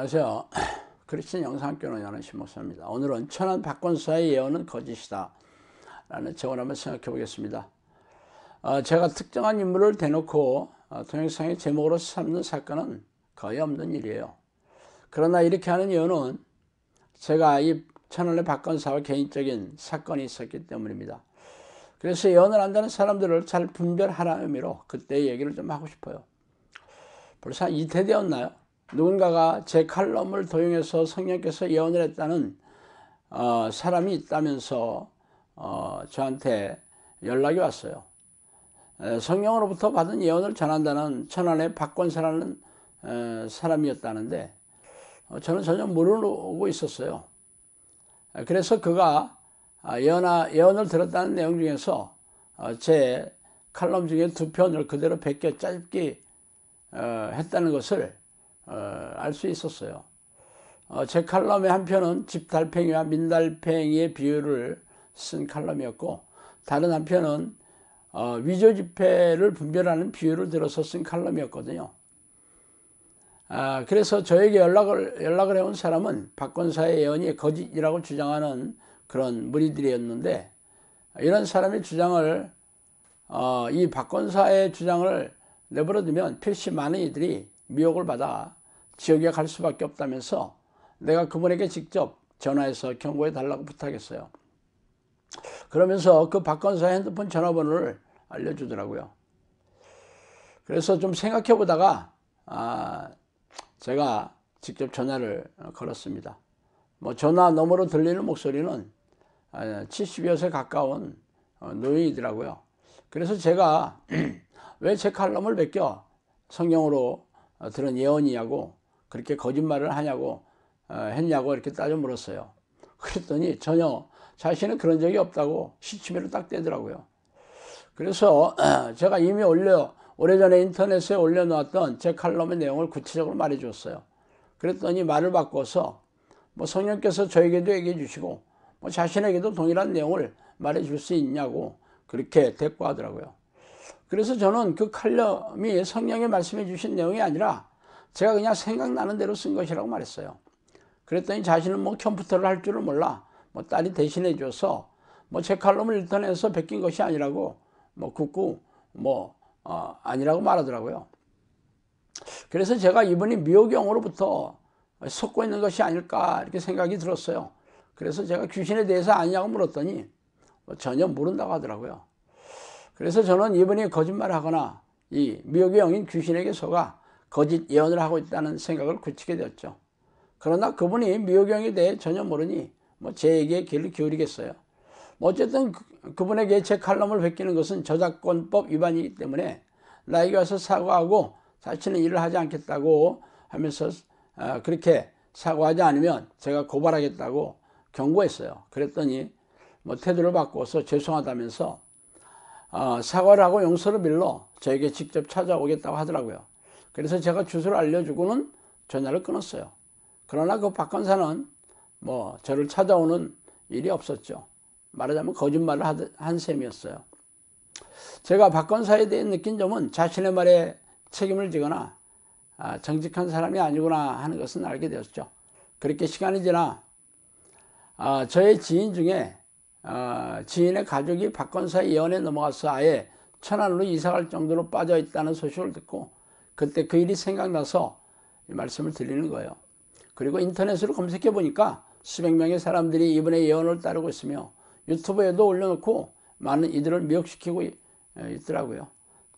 안녕하세요. 크리스천 영상학교 운영하는 신목사입니다. 오늘은 천안 박권사의 예언은 거짓이다 라는 제목을 한번 생각해 보겠습니다. 제가 특정한 인물을 대놓고 동영상의 제목으로 삼는 사건은 거의 없는 일이에요. 그러나 이렇게 하는 이유는 제가 이 천안의 박권사와 개인적인 사건이 있었기 때문입니다. 그래서 예언을 한다는 사람들을 잘 분별하라는 의미로 그때 얘기를 좀 하고 싶어요. 벌써 한 이태 되었나요? 누군가가 제 칼럼을 도용해서 성령께서 예언을 했다는 사람이 있다면서 저한테 연락이 왔어요. 성령으로부터 받은 예언을 전한다는 천안의 박권사라는 사람이었다는데 저는 전혀 모르고 있었어요. 그래서 그가 예언을 들었다는 내용 중에서 제 칼럼 중에 두 편을 그대로 베껴 짧게 했다는 것을 알 수 있었어요. 제 칼럼의 한 편은 집달팽이와 민달팽이의 비유를 쓴 칼럼이었고, 다른 한 편은 위조지폐를 분별하는 비유를 들어서 쓴 칼럼이었거든요. 그래서 저에게 연락을 해온 사람은 박권사의 예언이 거짓이라고 주장하는 그런 무리들이었는데, 이런 사람의 주장을 이 박권사의 주장을 내버려두면 필시 많은 이들이 미혹을 받아 지옥에 갈 수밖에 없다면서 내가 그분에게 직접 전화해서 경고해 달라고 부탁했어요. 그러면서 그 박권사의 핸드폰 전화번호를 알려주더라고요. 그래서 좀 생각해 보다가 제가 직접 전화를 걸었습니다. 전화 너머로 들리는 목소리는 70여세 가까운 노인이더라고요. 그래서 제가 왜 제 칼럼을 베껴 성경으로 들은 예언이냐고, 그렇게 거짓말을 하냐고 했냐고 이렇게 따져 물었어요. 그랬더니 전혀 자신은 그런 적이 없다고 시치미를 딱 떼더라고요. 그래서 제가 이미 오래전에 인터넷에 올려놓았던 제 칼럼의 내용을 구체적으로 말해 주었어요. 그랬더니 말을 바꿔서 성령께서 저에게도 얘기해 주시고 자신에게도 동일한 내용을 말해 줄 수 있냐고 그렇게 대꾸하더라고요. 그래서 저는 그 칼럼이 성령이 말씀해 주신 내용이 아니라 제가 그냥 생각나는 대로 쓴 것이라고 말했어요. 그랬더니 자신은 컴퓨터를 할 줄을 몰라 딸이 대신해 줘서 제 칼럼을 인터넷에서 베낀 것이 아니라고 굳고 아니라고 말하더라고요. 그래서 제가 이분이 미혹영으로부터 속고 있는 것이 아닐까 이렇게 생각이 들었어요. 그래서 제가 귀신에 대해서 아냐고 물었더니 전혀 모른다고 하더라고요. 그래서 저는 이분이 거짓말을 하거나 이 미혹의 영인 귀신에게 속아 거짓 예언을 하고 있다는 생각을 굳히게 되었죠. 그러나 그분이 미혹의 영에 대해 전혀 모르니 제 얘기에 귀를 기울이겠어요. 어쨌든 그분에게 제 칼럼을 베끼는 것은 저작권법 위반이기 때문에 나에게 와서 사과하고 자신은 일을 하지 않겠다고 하면서 그렇게 사과하지 않으면 제가 고발하겠다고 경고했어요. 그랬더니 태도를 바꿔서 죄송하다면서 사과를 하고 용서를 빌러 저에게 직접 찾아오겠다고 하더라고요. 그래서 제가 주소를 알려주고는 전화를 끊었어요. 그러나 그 박권사는 저를 찾아오는 일이 없었죠. 말하자면 거짓말을 한 셈이었어요. 제가 박권사에 대해 느낀 점은 자신의 말에 책임을 지거나 정직한 사람이 아니구나 하는 것은 알게 되었죠. 그렇게 시간이 지나 저의 지인 중에 지인의 가족이 박권사의 예언에 넘어가서 아예 천안으로 이사갈 정도로 빠져있다는 소식을 듣고 그때 그 일이 생각나서 이 말씀을 드리는 거예요. 그리고 인터넷으로 검색해 보니까 수백 명의 사람들이 이분의 예언을 따르고 있으며 유튜브에도 올려놓고 많은 이들을 미혹시키고 있더라고요.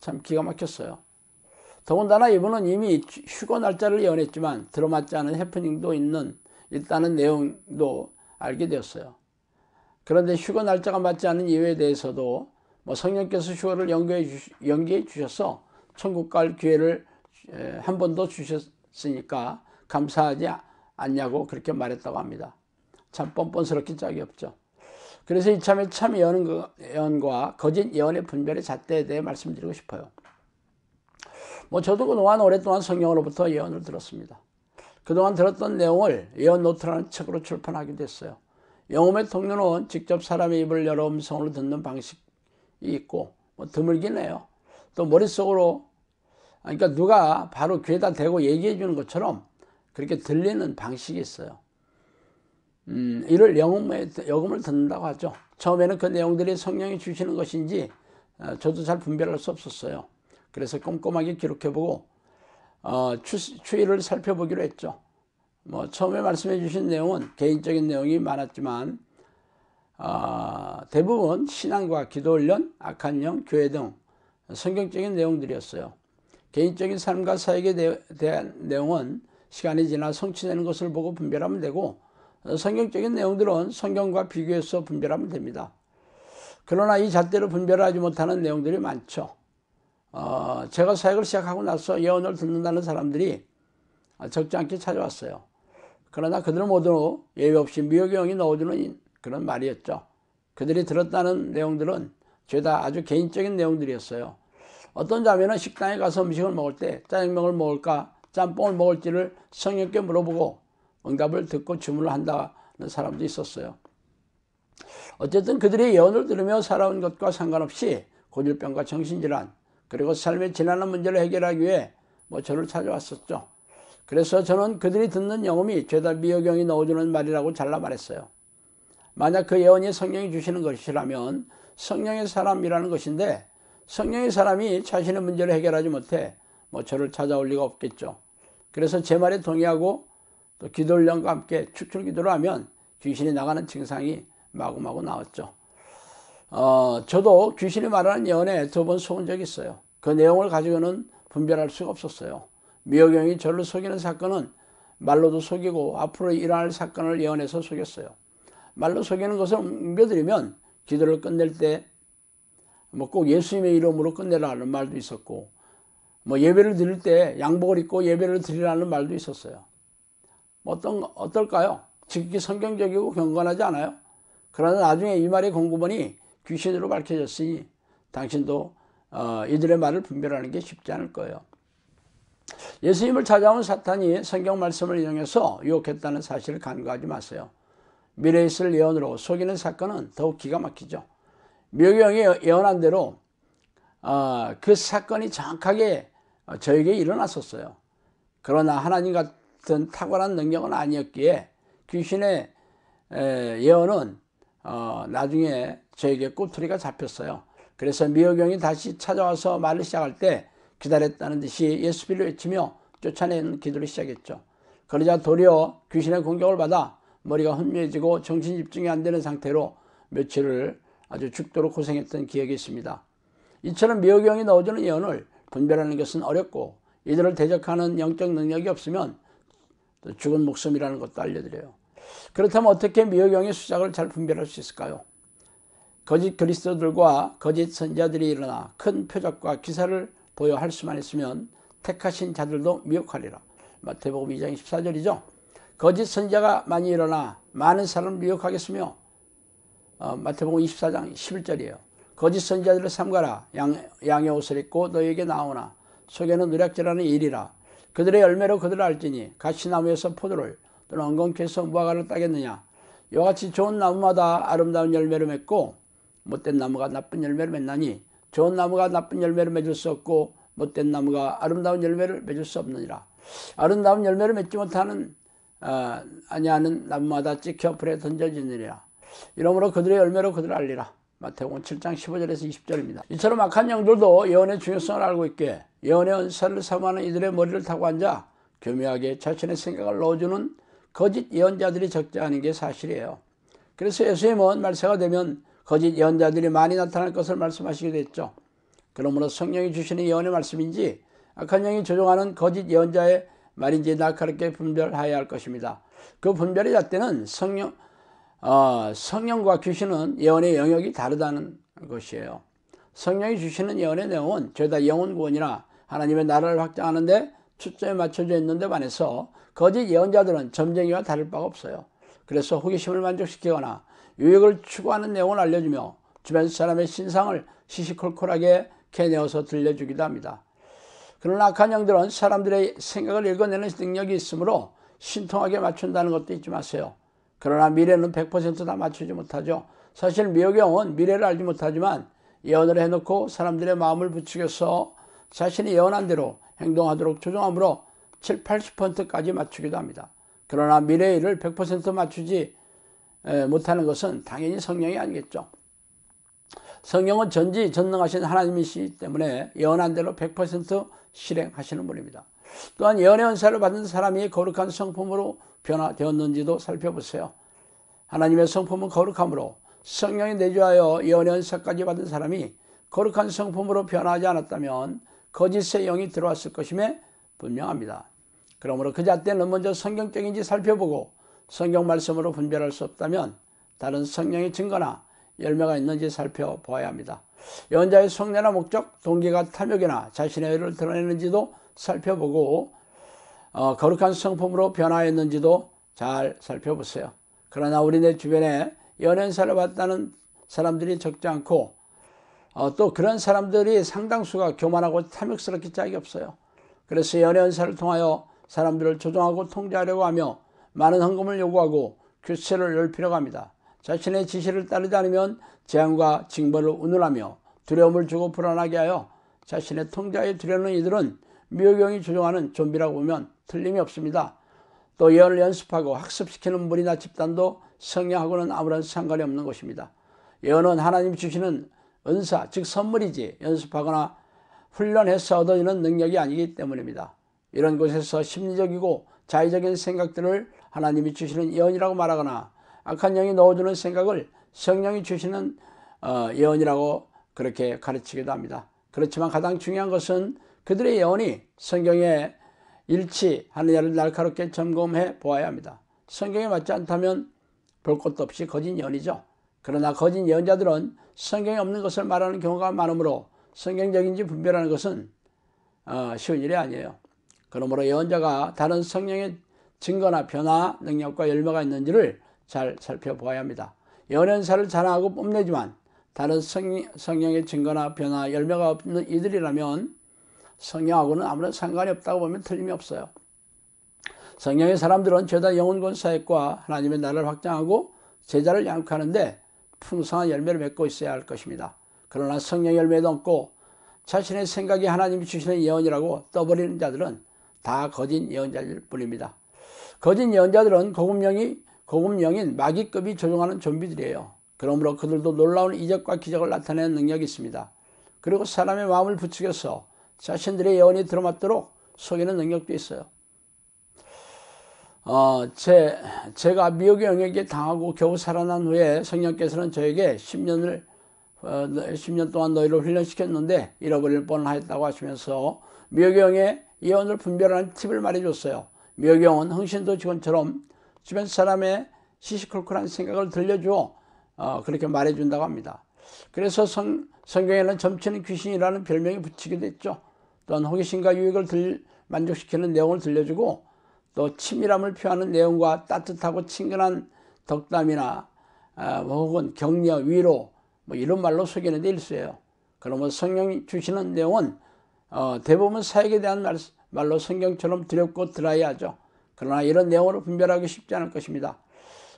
참 기가 막혔어요. 더군다나 이분은 이미 휴거 날짜를 예언했지만 들어맞지 않은 해프닝도 있다는 내용도 알게 되었어요. 그런데 휴거 날짜가 맞지 않는 이유에 대해서도 성령께서 휴거를 연기해 주셔서 천국 갈 기회를 한 번 더 주셨으니까 감사하지 않냐고 그렇게 말했다고 합니다. 참 뻔뻔스럽기 짝이 없죠. 그래서 이참에 참 예언과 거짓 예언의 분별의 잣대에 대해 말씀드리고 싶어요. 저도 그동안 오랫동안 성령으로부터 예언을 들었습니다. 그동안 들었던 내용을 예언 노트라는 책으로 출판하기도 했어요. 영음의 통로는 직접 사람의 입을 열어 음성으로 듣는 방식이 있고 드물긴 해요. 또 머릿속으로 그러니까 누가 바로 귀에다 대고 얘기해 주는 것처럼 그렇게 들리는 방식이 있어요. 이를 영음을 듣는다고 하죠. 처음에는 그 내용들이 성령이 주시는 것인지 저도 잘 분별할 수 없었어요. 그래서 꼼꼼하게 기록해보고 추이를 살펴보기로 했죠. 처음에 말씀해 주신 내용은 개인적인 내용이 많았지만 대부분 신앙과 기도훈련, 악한 영, 교회 등 성경적인 내용들이었어요. 개인적인 삶과 사역에 대한 내용은 시간이 지나 성취되는 것을 보고 분별하면 되고, 성경적인 내용들은 성경과 비교해서 분별하면 됩니다. 그러나 이 잣대로 분별하지 못하는 내용들이 많죠. 제가 사역을 시작하고 나서 예언을 듣는다는 사람들이 적지 않게 찾아왔어요. 그러나 그들 모두 예외 없이 미혹의 영이 넣어주는 그런 말이었죠. 그들이 들었다는 내용들은 죄다 아주 개인적인 내용들이었어요. 어떤 자매는 식당에 가서 음식을 먹을 때 짜장면을 먹을까 짬뽕을 먹을지를 성령께 물어보고 응답을 듣고 주문을 한다는 사람도 있었어요. 어쨌든 그들이 예언을 들으며 살아온 것과 상관없이 고질병과 정신질환, 그리고 삶의 지난한 문제를 해결하기 위해 저를 찾아왔었죠. 그래서 저는 그들이 듣는 영음이 죄다 미혹영이 넣어주는 말이라고 잘라 말했어요. 만약 그 예언이 성령이 주시는 것이라면 성령의 사람이라는 것인데, 성령의 사람이 자신의 문제를 해결하지 못해 저를 찾아올 리가 없겠죠. 그래서 제 말에 동의하고 또 기도훈련과 함께 축출기도를 하면 귀신이 나가는 증상이 마구마구 나왔죠. 저도 귀신이 말하는 예언에 2번 속은 적이 있어요. 그 내용을 가지고는 분별할 수가 없었어요. 미혹영이 저를 속이는 사건은 말로도 속이고 앞으로 일어날 사건을 예언해서 속였어요. 말로 속이는 것을 옮겨드리면 기도를 끝낼 때 꼭 예수님의 이름으로 끝내라는 말도 있었고, 예배를 드릴 때 양복을 입고 예배를 드리라는 말도 있었어요. 어떨까요? 지극히 성경적이고 경건하지 않아요? 그러나 나중에 이 말의 공급원이 귀신으로 밝혀졌으니 당신도 이들의 말을 분별하는 게 쉽지 않을 거예요. 예수님을 찾아온 사탄이 성경 말씀을 이용해서 유혹했다는 사실을 간과하지 마세요. 미래에 있을 예언으로 속이는 사건은 더욱 기가 막히죠. 미혹영이 예언한 대로 그 사건이 정확하게 저에게 일어났었어요. 그러나 하나님 같은 탁월한 능력은 아니었기에 귀신의 예언은 나중에 저에게 꼬투리가 잡혔어요. 그래서 미혹영이 다시 찾아와서 말을 시작할 때 기다렸다는 듯이 예수비를 외치며 쫓아내는 기도를 시작했죠. 그러자 도리어 귀신의 공격을 받아 머리가 혼미해지고 정신 집중이 안 되는 상태로 며칠을 아주 죽도록 고생했던 기억이 있습니다. 이처럼 미혹영이 넣어주는 예언을 분별하는 것은 어렵고, 이들을 대적하는 영적 능력이 없으면 죽은 목숨이라는 것도 알려드려요. 그렇다면 어떻게 미혹영의 수작을 잘 분별할 수 있을까요? 거짓 그리스도들과 거짓 선지자들이 일어나 큰 표적과 기사를 보여 할 수만 있으면 택하신 자들도 미혹하리라. 마태복음 2장 24절이죠. 거짓 선지자가 많이 일어나 많은 사람을 미혹하겠으며, 마태복음 24장 11절이에요. 거짓 선지자들을 삼가라. 양의 옷을 입고 너희에게 나오나 속에는 누략질하는 일이라. 그들의 열매로 그들을 알지니 가시나무에서 포도를 또는 엉겅퀴에서 무화과를 따겠느냐. 이와 같이 좋은 나무마다 아름다운 열매를 맺고 못된 나무가 나쁜 열매를 맺나니 좋은 나무가 나쁜 열매를 맺을 수 없고 못된 나무가 아름다운 열매를 맺을 수 없느니라. 아름다운 열매를 맺지 못하는 아니하는 나무마다 찍혀 불에 던져지느니라. 이러므로 그들의 열매로 그들을 알리라. 마태복음 7장 15절에서 20절입니다. 이처럼 악한 영들도 예언의 중요성을 알고 있게 예언의 은사를 사모하는 이들의 머리를 타고 앉아 교묘하게 자신의 생각을 넣어주는 거짓 예언자들이 적지 않은 게 사실이에요. 그래서 예수님은 말세가 되면 거짓 예언자들이 많이 나타날 것을 말씀하시기도 했죠. 그러므로 성령이 주시는 예언의 말씀인지 악한 영이 조종하는 거짓 예언자의 말인지 날카롭게 분별해야 할 것입니다. 그 분별의 잣대는 성령과 귀신은 예언의 영역이 다르다는 것이에요. 성령이 주시는 예언의 내용은 죄다 영혼 구원이나 하나님의 나라를 확장하는 데 초점에 맞춰져 있는데 반해서 거짓 예언자들은 점쟁이와 다를 바가 없어요. 그래서 호기심을 만족시키거나 유익을 추구하는 내용을 알려주며 주변 사람의 신상을 시시콜콜하게 캐내어서 들려주기도 합니다. 그러나 악한 영들은 사람들의 생각을 읽어내는 능력이 있으므로 신통하게 맞춘다는 것도 잊지 마세요. 그러나 미래는 100% 다 맞추지 못하죠. 사실 미혹영은 미래를 알지 못하지만 예언을 해놓고 사람들의 마음을 부추겨서 자신이 예언한 대로 행동하도록 조종함으로 7, 80%까지 맞추기도 합니다. 그러나 미래의 일을 100% 맞추지 못하는 것은 당연히 성령이 아니겠죠. 성령은 전지전능하신 하나님이시기 때문에 예언한 대로 100% 실행하시는 분입니다. 또한 예언의 은사를 받은 사람이 거룩한 성품으로 변화되었는지도 살펴보세요. 하나님의 성품은 거룩함으로 성령이 내주하여 예언의 은사까지 받은 사람이 거룩한 성품으로 변화하지 않았다면 거짓의 영이 들어왔을 것임에 분명합니다. 그러므로 그 잣대는 먼저 성경적인지 살펴보고 성경 말씀으로 분별할 수 없다면 다른 성령의 증거나 열매가 있는지 살펴보아야 합니다. 예언자의 속내나 목적, 동기가 탐욕이나 자신의 의를 드러내는지도 살펴보고 거룩한 성품으로 변화했는지도 잘 살펴보세요. 그러나 우리네 주변에 예언의 은사를 받았다는 사람들이 적지 않고 또 그런 사람들이 상당수가 교만하고 탐욕스럽기 짝이 없어요. 그래서 예언의 은사를 통하여 사람들을 조종하고 통제하려고 하며 많은 헌금을 요구하고 규칙을 넓히려고 합니다. 자신의 지시를 따르지 않으면 재앙과 징벌을 운운하며 두려움을 주고 불안하게 하여 자신의 통제하에 두려는 이들은 미혹영이 조종하는 좀비라고 보면 틀림이 없습니다. 또 예언을 연습하고 학습시키는 무리나 집단도 성령하고는 아무런 상관이 없는 것입니다. 예언은 하나님이 주시는 은사, 즉 선물이지 연습하거나 훈련해서 얻어지는 능력이 아니기 때문입니다. 이런 곳에서 심리적이고 자의적인 생각들을 하나님이 주시는 예언이라고 말하거나 악한 영이 넣어주는 생각을 성령이 주시는 예언이라고 그렇게 가르치기도 합니다. 그렇지만 가장 중요한 것은 그들의 예언이 성경에 일치하느냐를 날카롭게 점검해 보아야 합니다. 성경에 맞지 않다면 볼 것도 없이 거짓 예언이죠. 그러나 거짓 예언자들은 성경에 없는 것을 말하는 경우가 많으므로 성경적인지 분별하는 것은 쉬운 일이 아니에요. 그러므로 예언자가 다른 성령의 증거나 변화, 능력과 열매가 있는지를 잘 살펴보아야 합니다. 예언의 은사를 자랑하고 뽐내지만 다른 성령의 증거나 변화, 열매가 없는 이들이라면 성령하고는 아무런 상관이 없다고 보면 틀림이 없어요. 성령의 사람들은 죄다 영혼권 사역과 하나님의 나라를 확장하고 제자를 양육하는데 풍성한 열매를 맺고 있어야 할 것입니다. 그러나 성령 열매도 없고 자신의 생각이 하나님이 주시는 예언이라고 떠버리는 자들은 다 거짓 예언자일 뿐입니다. 거짓 예언자들은 고급령인 마귀급이 조종하는 좀비들이에요. 그러므로 그들도 놀라운 이적과 기적을 나타내는 능력이 있습니다. 그리고 사람의 마음을 부추겨서 자신들의 예언이 들어맞도록 속이는 능력도 있어요. 제가 미혹의 영역에 당하고 겨우 살아난 후에 성령께서는 저에게 10년 동안 너희를 훈련시켰는데 잃어버릴 뻔하였다고 하시면서 미혹의 영의 예언을 분별하는 팁을 말해줬어요. 미혹의 영은 흥신도 직원처럼 주변 사람의 시시콜콜한 생각을 들려주어 그렇게 말해준다고 합니다. 그래서 성경에는 점치는 귀신이라는 별명이 붙이기도 했죠. 또한 호기심과 유익을 만족시키는 내용을 들려주고 또 치밀함을 표하는 내용과 따뜻하고 친근한 덕담이나 혹은 격려, 위로 이런 말로 속이는 데 일수예요. 그러면 성령이 주시는 내용은 대부분 사역에 대한 말로 성경처럼 두렵고 드라이하죠. 그러나 이런 내용으로 분별하기 쉽지 않을 것입니다.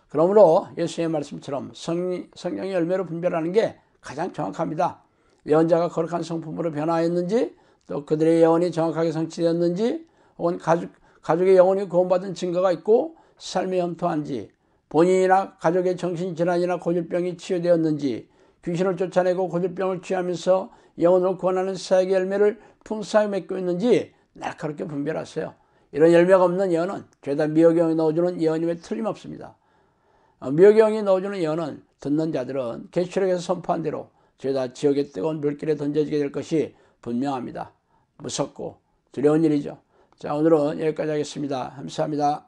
그러므로 예수의 말씀처럼 성령의 열매로 분별하는 게 가장 정확합니다. 예언자가 거룩한 성품으로 변화했는지 또 그들의 예언이 정확하게 성취되었는지 혹은 가족의 영혼이 구원받은 증거가 있고 삶이 현토한지 본인이나 가족의 정신질환이나 고질병이 치유되었는지 귀신을 쫓아내고 고질병을 취하면서 영혼을 구원하는 사역의 열매를 풍성하게 맺고 있는지 날카롭게 분별하세요. 이런 열매가 없는 예언은 죄다 미혹의 영이 넣어주는 예언임에 틀림없습니다. 미혹의 영이 넣어주는 예언은 듣는 자들은 계시록에서 선포한 대로 죄다 지옥의 뜨거운 물길에 던져지게 될 것이 분명합니다. 무섭고 두려운 일이죠. 자, 오늘은 여기까지 하겠습니다. 감사합니다.